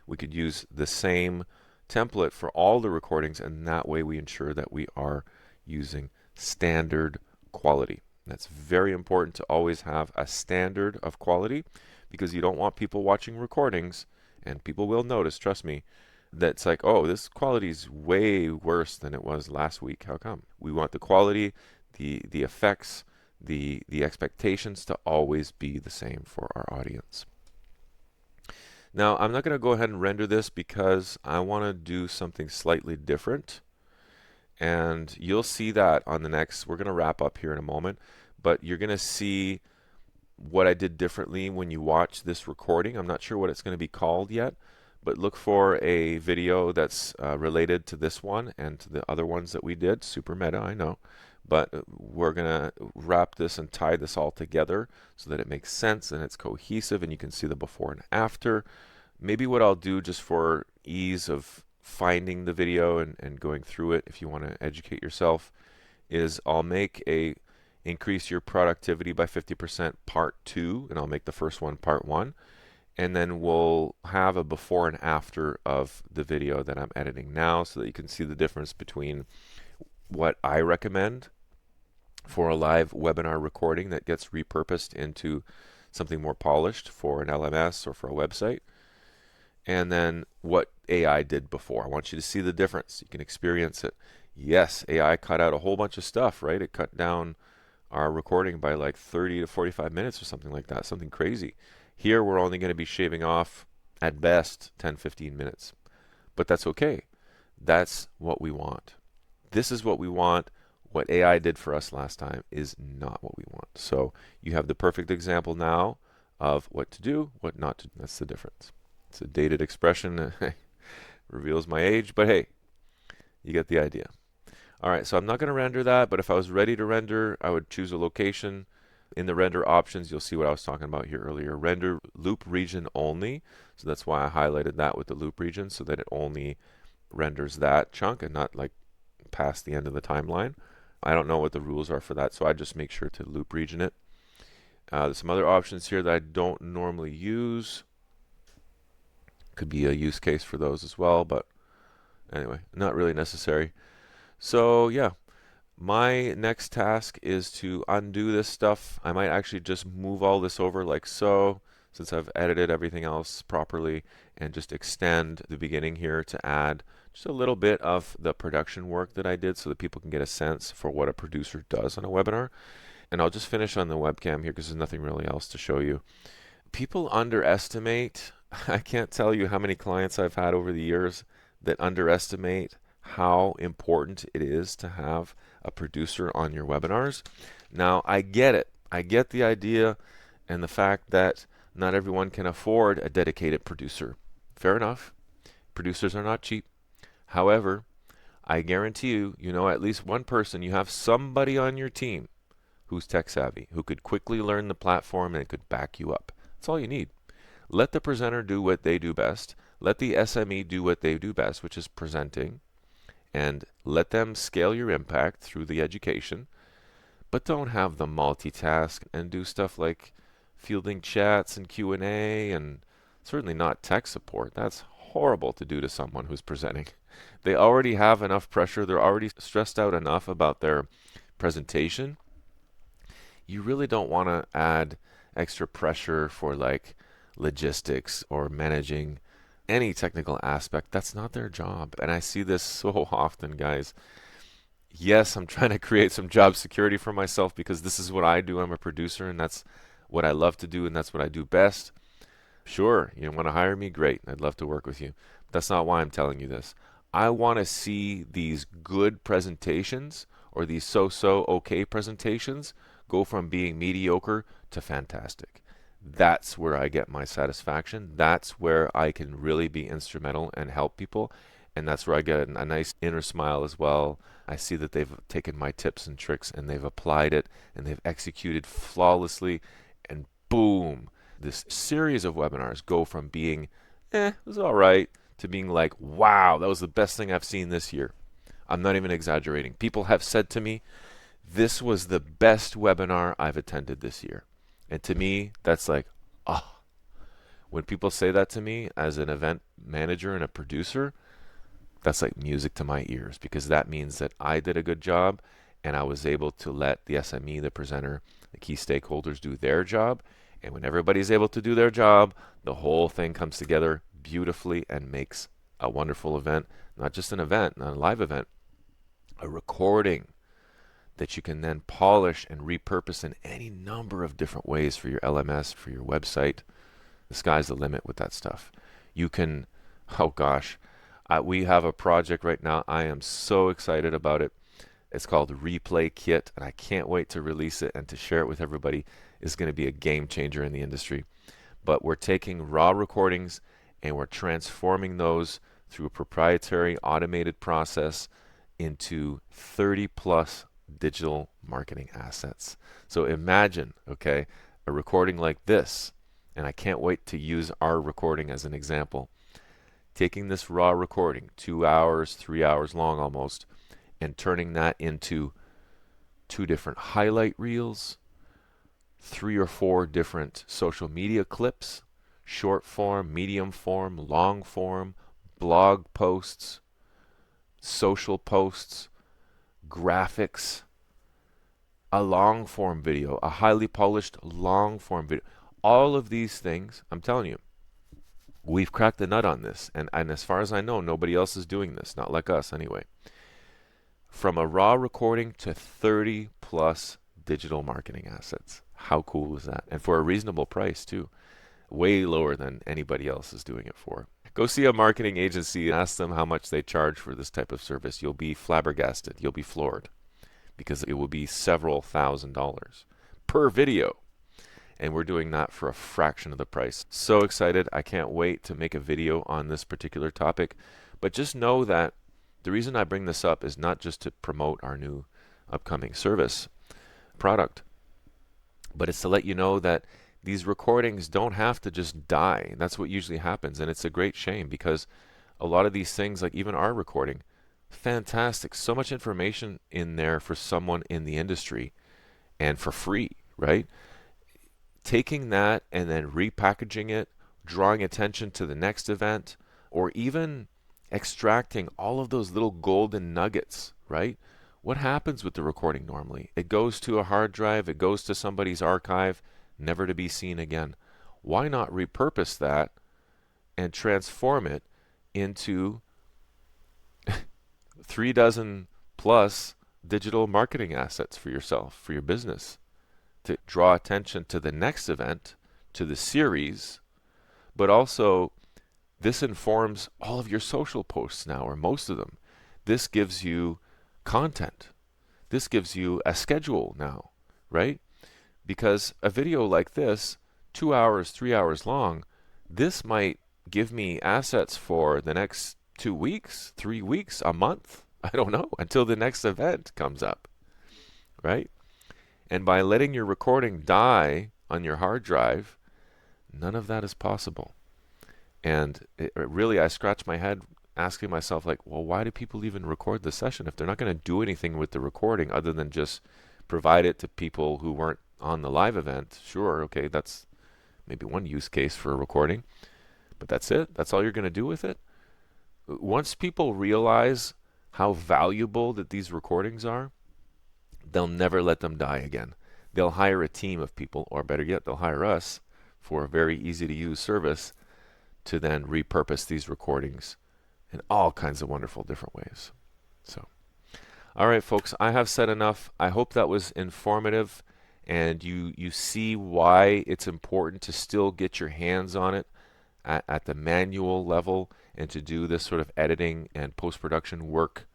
we could use the same template for all the recordings, and that way we ensure that we are using standard quality. That's very important to always have a standard of quality, because you don't want people watching recordings, and people will notice, trust me, that's like, oh, this quality is way worse than it was last week. How come? We want the quality, the effects, the expectations to always be the same for our audience. Now, I'm not going to go ahead and render this because I want to do something slightly different. And you'll see that on the next, we're going to wrap up here in a moment, but you're going to see what I did differently when you watch this recording. I'm not sure what it's going to be called yet, but look for a video that's related to this one and to the other ones that we did. Super meta, I know. But we're going to wrap this and tie this all together so that it makes sense and it's cohesive and you can see the before and after. Maybe what I'll do, just for ease of finding the video and going through it if you want to educate yourself, is I'll make a increase your productivity by 50% part 2, and I'll make the first one part 1. And then we'll have a before and after of the video that I'm editing now so that you can see the difference between what I recommend for a live webinar recording that gets repurposed into something more polished for an LMS or for a website, and then what AI did before. I want you to see the difference. You can experience it. Yes, AI cut out a whole bunch of stuff, right? It cut down our recording by like 30 to 45 minutes or something like that, something crazy. Here we're only going to be shaving off at best 10-15 minutes, but that's okay. That's what we want. This is what we want. What AI did for us last time is not what we want. So you have the perfect example now of what to do, what not to do. That's the difference. It's a dated expression. Reveals my age, but hey, you get the idea. All right, so I'm not going to render that, but if I was ready to render, I would choose a location. In the render options, you'll see what I was talking about here earlier. Render loop region only. So that's why I highlighted that with the loop region, so that it only renders that chunk and not like past the end of the timeline. I don't know what the rules are for that, so I just make sure to loop region it. There's some other options here that I don't normally use. Could be a use case for those as well, but anyway, not really necessary. So yeah, my next task is to undo this stuff. I might actually just move all this over like so, since I've edited everything else properly, and just extend the beginning here to add just a little bit of the production work that I did so that people can get a sense for what a producer does on a webinar. And I'll just finish on the webcam here because there's nothing really else to show you. People underestimate, I can't tell you how many clients I've had over the years that underestimate how important it is to have a producer on your webinars. Now, I get it. I get the idea and the fact that not everyone can afford a dedicated producer. Fair enough. Producers are not cheap. However, I guarantee you, you know at least one person, you have somebody on your team who's tech savvy, who could quickly learn the platform and could back you up. That's all you need. Let the presenter do what they do best. Let the SME do what they do best, which is presenting, and let them scale your impact through the education. But don't have them multitask and do stuff like fielding chats and Q&A, and certainly not tech support. That's horrible to do to someone who's presenting. They already have enough pressure. They're already stressed out enough about their presentation. You really don't want to add extra pressure for like logistics or managing any technical aspect. That's not their job. And I see this so often, guys. Yes, I'm trying to create some job security for myself because this is what I do. I'm a producer and that's what I love to do and that's what I do best. Sure, you want to hire me? Great. I'd love to work with you. But that's not why I'm telling you this. I want to see these good presentations or these so-so okay presentations go from being mediocre to fantastic. That's where I get my satisfaction. That's where I can really be instrumental and help people. And that's where I get a nice inner smile as well. I see that they've taken my tips and tricks and they've applied it and they've executed flawlessly. And boom, this series of webinars go from being, it was all right, to being like, wow, that was the best thing I've seen this year. I'm not even exaggerating. People have said to me, this was the best webinar I've attended this year. And to me, that's like, oh. When people say that to me as an event manager and a producer, that's like music to my ears because that means that I did a good job and I was able to let the SME, the presenter, the key stakeholders do their job. And when everybody's able to do their job, the whole thing comes together beautifully and makes a wonderful event. Not just an event, not a live event, a recording that you can then polish and repurpose in any number of different ways for your LMS, for your website. The sky's the limit with that stuff. You can, oh gosh, we have a project right now. I am so excited about it. It's called Replay Kit, and I can't wait to release it and to share it with everybody. It's going to be a game changer in the industry. But we're taking raw recordings and we're transforming those through a proprietary automated process into 30 plus digital marketing assets. So imagine, okay, a recording like this, and I can't wait to use our recording as an example. Taking this raw recording, 2 hours, 3 hours long almost, and turning that into 2 different highlight reels, 3 or 4 different social media clips, short form, medium form, long form, blog posts, social posts, graphics, a long form video, a highly polished long form video. All of these things, I'm telling you, we've cracked the nut on this. And as far as I know, nobody else is doing this, not like us anyway. From a raw recording to 30 plus digital marketing assets. How cool is that? And for a reasonable price too. Way lower than anybody else is doing it for. Go see a marketing agency and ask them how much they charge for this type of service. You'll be flabbergasted. You'll be floored because it will be several $1,000s per video. And we're doing that for a fraction of the price. So excited. I can't wait to make a video on this particular topic. But just know that the reason I bring this up is not just to promote our new upcoming service product, but it's to let you know that these recordings don't have to just die. That's what usually happens, and it's a great shame because a lot of these things, like even our recording, fantastic. So much information in there for someone in the industry and for free, right? Taking that and then repackaging it, drawing attention to the next event, or even extracting all of those little golden nuggets, right? What happens with the recording normally? It goes to a hard drive, it goes to somebody's archive, never to be seen again. Why not repurpose that and transform it into 3 dozen plus digital marketing assets for yourself, for your business, to draw attention to the next event, to the series, but also this informs all of your social posts now, or most of them. This gives you content. This gives you a schedule now, right? Because a video like this, 2 hours, 3 hours long, this might give me assets for the next 2 weeks, 3 weeks, a month. I don't know, until the next event comes up, right? And by letting your recording die on your hard drive, none of that is possible. And really, I scratch my head asking myself, like, well, why do people even record the session if they're not going to do anything with the recording other than just provide it to people who weren't on the live event? Sure, okay, that's maybe one use case for a recording, but that's it? That's all you're going to do with it? Once people realize how valuable that these recordings are, they'll never let them die again. They'll hire a team of people, or better yet, they'll hire us for a very easy to use service to then repurpose these recordings in all kinds of wonderful different ways. So, all right, folks, I have said enough. I hope that was informative and you see why it's important to still get your hands on it at the manual level and to do this sort of editing and post-production work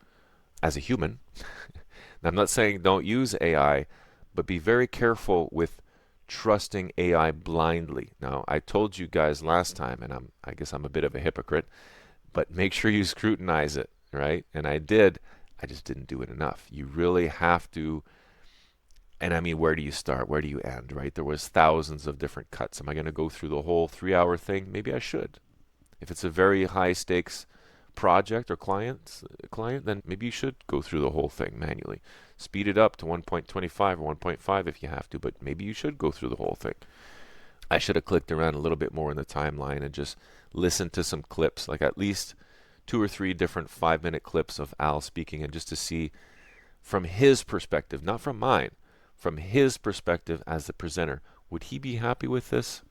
as a human. Now, I'm not saying don't use AI, but be very careful with trusting AI blindly. Now, I told you guys last time, and I guess I'm a bit of a hypocrite, but make sure you scrutinize it, right? And I did. I just didn't do it enough. You really have to. And I mean, where do you start? Where do you end, right? There was thousands of different cuts. Am I going to go through the whole 3-hour thing? Maybe I should. If it's a very high stakes project or client, then maybe you should go through the whole thing manually. Speed it up to 1.25 or 1.5 if you have to, but maybe you should go through the whole thing. I should have clicked around a little bit more in the timeline and just listened to some clips, like at least 2 or 3 different 5-minute clips of Al speaking, and just to see from his perspective, not from mine, from his perspective as the presenter, would he be happy with this?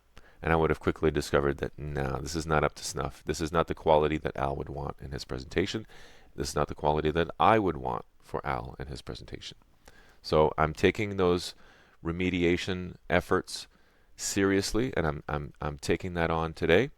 And I would have quickly discovered that, no, this is not up to snuff. This is not the quality that Al would want in his presentation. This is not the quality that I would want for Al in his presentation. So I'm taking those remediation efforts seriously, and I'm taking that on today.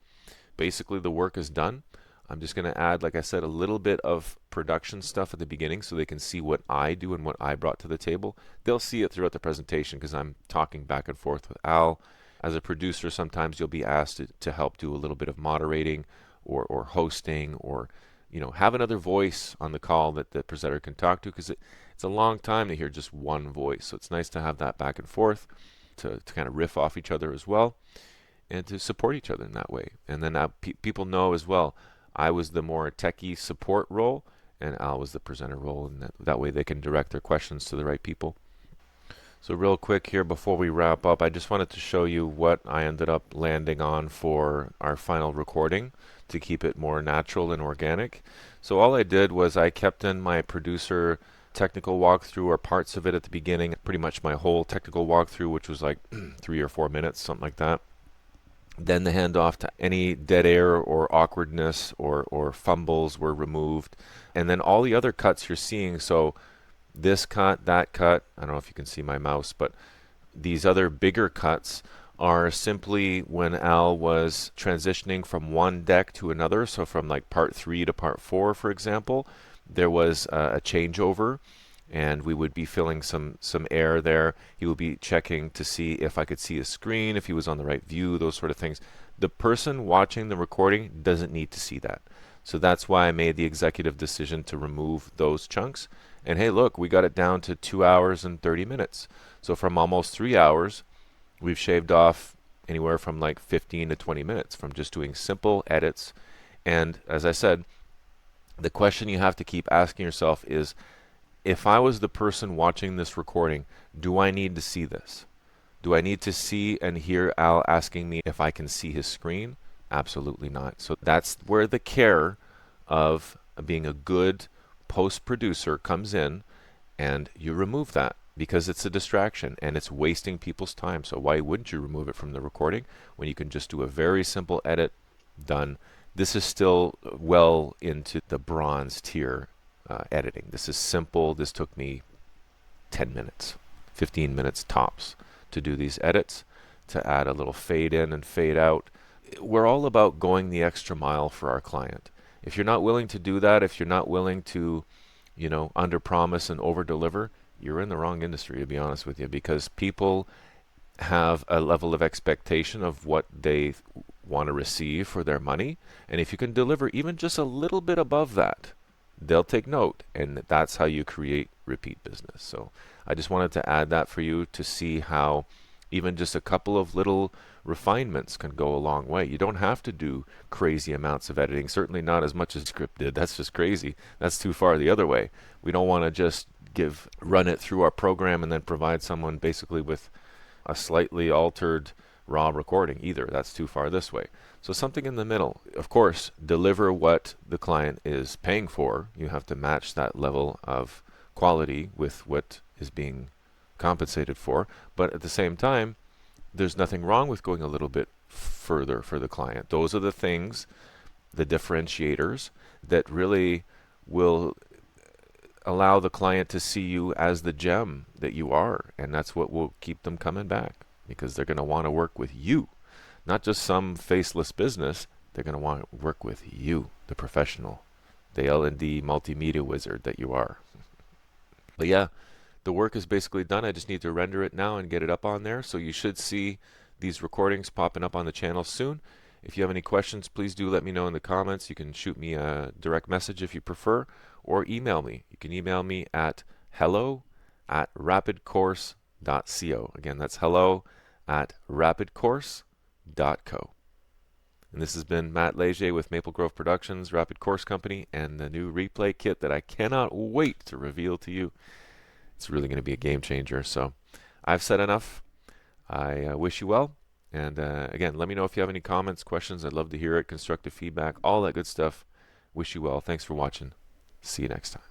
Basically, the work is done. I'm just going to add, like I said, a little bit of production stuff at the beginning so they can see what I do and what I brought to the table. They'll see it throughout the presentation because I'm talking back and forth with Al, As a producer, sometimes you'll be asked to help do a little bit of moderating or hosting, or have another voice on the call that the presenter can talk to, because it's a long time to hear just one voice. So it's nice to have that back and forth to kind of riff off each other as well, and to support each other in that way. And then people know as well, I was the more techie support role, and Al was the presenter role, and that way they can direct their questions to the right people. So real quick here before we wrap up, I just wanted to show you what I ended up landing on for our final recording to keep it more natural and organic. So all I did was I kept in my producer technical walkthrough, or parts of it at the beginning, pretty much my whole technical walkthrough, which was like 3 or 4 minutes, something like that. Then the handoff to any dead air or awkwardness or fumbles were removed. And then all the other cuts you're seeing, so this cut, that cut, I don't know if you can see my mouse, but these other bigger cuts are simply when Al was transitioning from one deck to another. So from like part 3 to part 4, for example, there was a changeover, and we would be filling some air there. He would be checking to see if I could see his screen, if he was on the right view, those sort of things. The person watching the recording doesn't need to see that. So that's why I made the executive decision to remove those chunks. And hey, look, we got it down to 2 hours and 30 minutes. So from almost 3 hours, we've shaved off anywhere from like 15 to 20 minutes from just doing simple edits. And as I said, the question you have to keep asking yourself is, if I was the person watching this recording, do I need to see this? Do I need to see and hear Al asking me if I can see his screen? Absolutely not. So that's where the care of being a good post producer comes in, and you remove that because it's a distraction and it's wasting people's time. So why wouldn't you remove it from the recording when you can just do a very simple edit? Done. This is still well into the bronze tier editing. This is simple. This took me 10 minutes, 15 minutes tops to do these edits, to add a little fade in and fade out. We're all about going the extra mile for our client. If you're not willing to do that, if you're not willing to, under promise and over deliver, you're in the wrong industry, to be honest with you, because people have a level of expectation of what they want to receive for their money. And if you can deliver even just a little bit above that, they'll take note, and that's how you create repeat business. So I just wanted to add that for you to see how even just a couple of little refinements can go a long way. You don't have to do crazy amounts of editing, certainly not as much as Descript did. That's just crazy. That's too far the other way. We don't want to just run it through our program and then provide someone basically with a slightly altered raw recording either. That's too far this way. So something in the middle. Of course, deliver what the client is paying for. You have to match that level of quality with what is being compensated for. But at the same time, there's nothing wrong with going a little bit further for the client. Those are the things, the differentiators, that really will allow the client to see you as the gem that you are. And that's what will keep them coming back, because they're going to want to work with you, not just some faceless business. They're going to want to work with you, the professional, the L&D multimedia wizard that you are. But yeah, the work is basically done. I just need to render it now and get it up on there. So you should see these recordings popping up on the channel soon. If you have any questions, please do let me know in the comments. You can shoot me a direct message if you prefer, or email me. You can email me at hello@rapidcourse.co. Again, that's hello@rapidcourse.co. And this has been Matt Leger with Maple Grove Productions, Rapid Course Company, and the new replay kit that I cannot wait to reveal to you. It's really going to be a game changer. So I've said enough. I wish you well. And again, let me know if you have any comments, questions. I'd love to hear it. Constructive feedback, all that good stuff. Wish you well. Thanks for watching. See you next time.